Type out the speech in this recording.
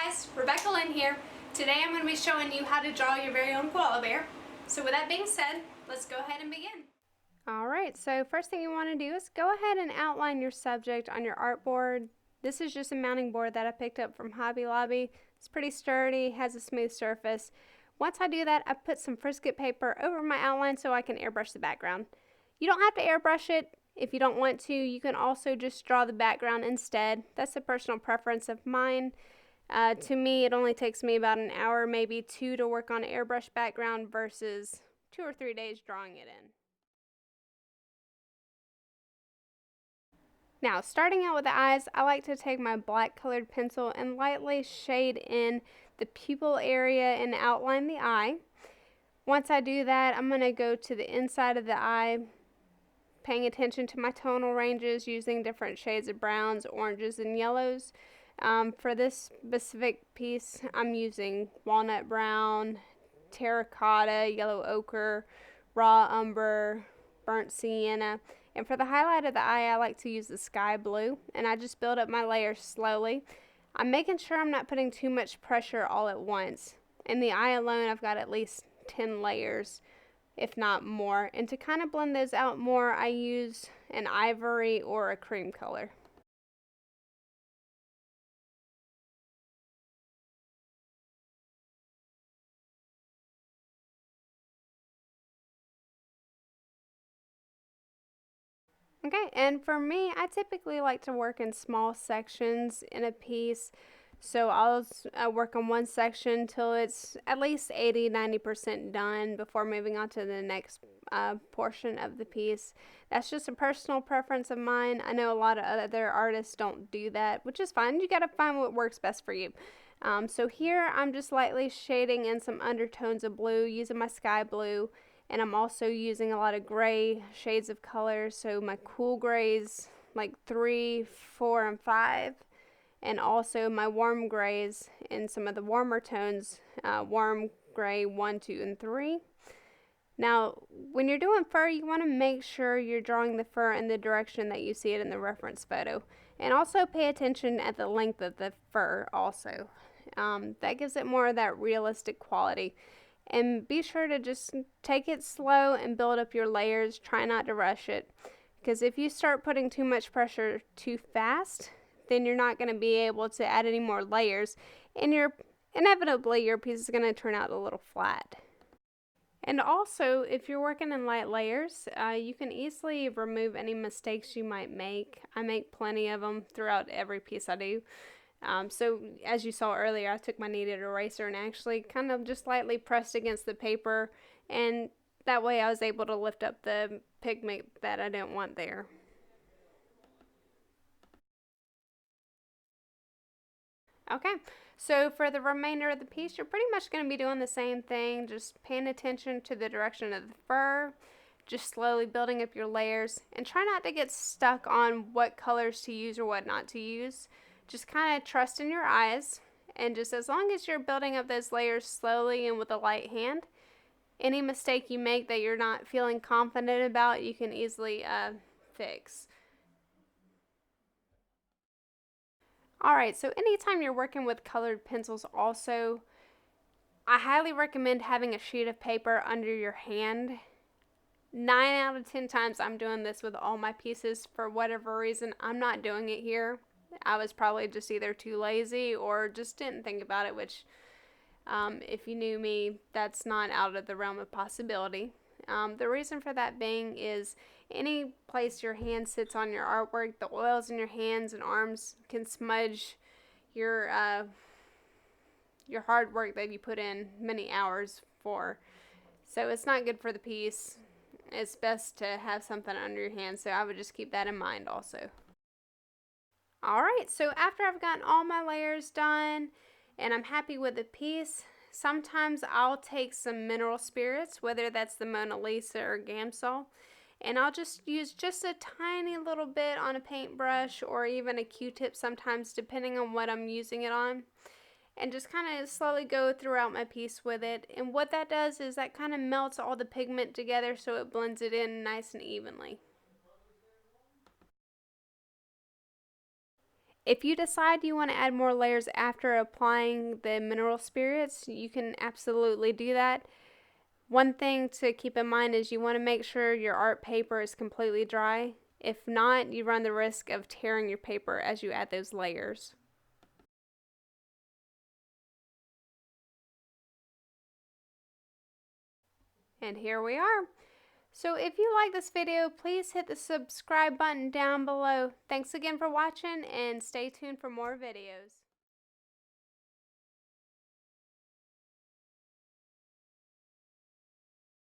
guys, Rebecca Lynn here. Today I'm going to be showing you how to draw your very own koala bear. So with that being said, let's go ahead and begin. Alright, so first thing you want to do is go ahead and outline your subject on your artboard. This is just a mounting board that I picked up from Hobby Lobby. It's pretty sturdy, has a smooth surface. Once I do that, I put some Frisket paper over my outline so I can airbrush the background. You don't have to airbrush it. If you don't want to, you can also just draw the background instead. That's a personal preference of mine. To me, it only takes me about an hour, maybe two, to work on an airbrush background versus 2 or 3 days drawing it in. Now, starting out with the eyes, I like to take my black colored pencil and lightly shade in the pupil area and outline the eye. Once I do that, I'm going to go to the inside of the eye, paying attention to my tonal ranges, using different shades of browns, oranges, and yellows. For this specific piece, I'm using walnut brown, terracotta, yellow ochre, raw umber, burnt sienna. And for the highlight of the eye, I like to use the sky blue, and I just build up my layers slowly. I'm making sure I'm not putting too much pressure all at once. In the eye alone, I've got at least 10 layers, if not more. And to kind of blend those out more, I use an ivory or a cream color. Okay, and for me, I typically like to work in small sections in a piece. So I'll work on one section till it's at least 80–90% done before moving on to the next portion of the piece. That's just a personal preference of mine. I know a lot of other artists don't do that, which is fine. You gotta find what works best for you. So here I'm just lightly shading in some undertones of blue using my sky blue. And I'm also using a lot of gray shades of color, so my cool grays like 3, 4, and 5, and also my warm grays in some of the warmer tones, warm gray 1, 2, and 3. Now, when you're doing fur, you want to make sure you're drawing the fur in the direction that you see it in the reference photo, and also pay attention at the length of the fur also. That gives it more of that realistic quality. And be sure to just take it slow and build up your layers. Try not to rush it, because if you start putting too much pressure too fast, then you're not going to be able to add any more layers, and inevitably your piece is going to turn out a little flat. And also, if you're working in light layers, you can easily remove any mistakes you might make. I make plenty of them throughout every piece I do. So as you saw earlier, I took my kneaded eraser and actually kind of just lightly pressed against the paper, and that way I was able to lift up the pigment that I didn't want there. Okay, so for the remainder of the piece, you're pretty much going to be doing the same thing, just paying attention to the direction of the fur, just slowly building up your layers, and try not to get stuck on what colors to use or what not to use. Just kind of trust in your eyes, and just as long as you're building up those layers slowly and with a light hand, any mistake you make that you're not feeling confident about, you can easily fix. Alright, so anytime you're working with colored pencils also, I highly recommend having a sheet of paper under your hand. 9 out of 10 times I'm doing this with all my pieces. For whatever reason, I'm not doing it here. I was probably just either too lazy or just didn't think about it, which if you knew me, that's not out of the realm of possibility. The reason for that being is any place your hand sits on your artwork, the oils in your hands and arms can smudge your hard work that you put in many hours for. So it's not good for the piece. It's best to have something under your hand, so I would just keep that in mind also. Alright, so after I've gotten all my layers done and I'm happy with the piece, sometimes I'll take some mineral spirits, whether that's the Mona Lisa or Gamsol, and I'll just use just a tiny little bit on a paintbrush or even a Q-tip sometimes, depending on what I'm using it on, and just kind of slowly go throughout my piece with it. And what that does is that kind of melts all the pigment together so it blends it in nice and evenly. If you decide you want to add more layers after applying the mineral spirits, you can absolutely do that. One thing to keep in mind is you want to make sure your art paper is completely dry. If not, you run the risk of tearing your paper as you add those layers. And here we are. So if you like this video, please hit the subscribe button down below. Thanks again for watching and stay tuned for more videos.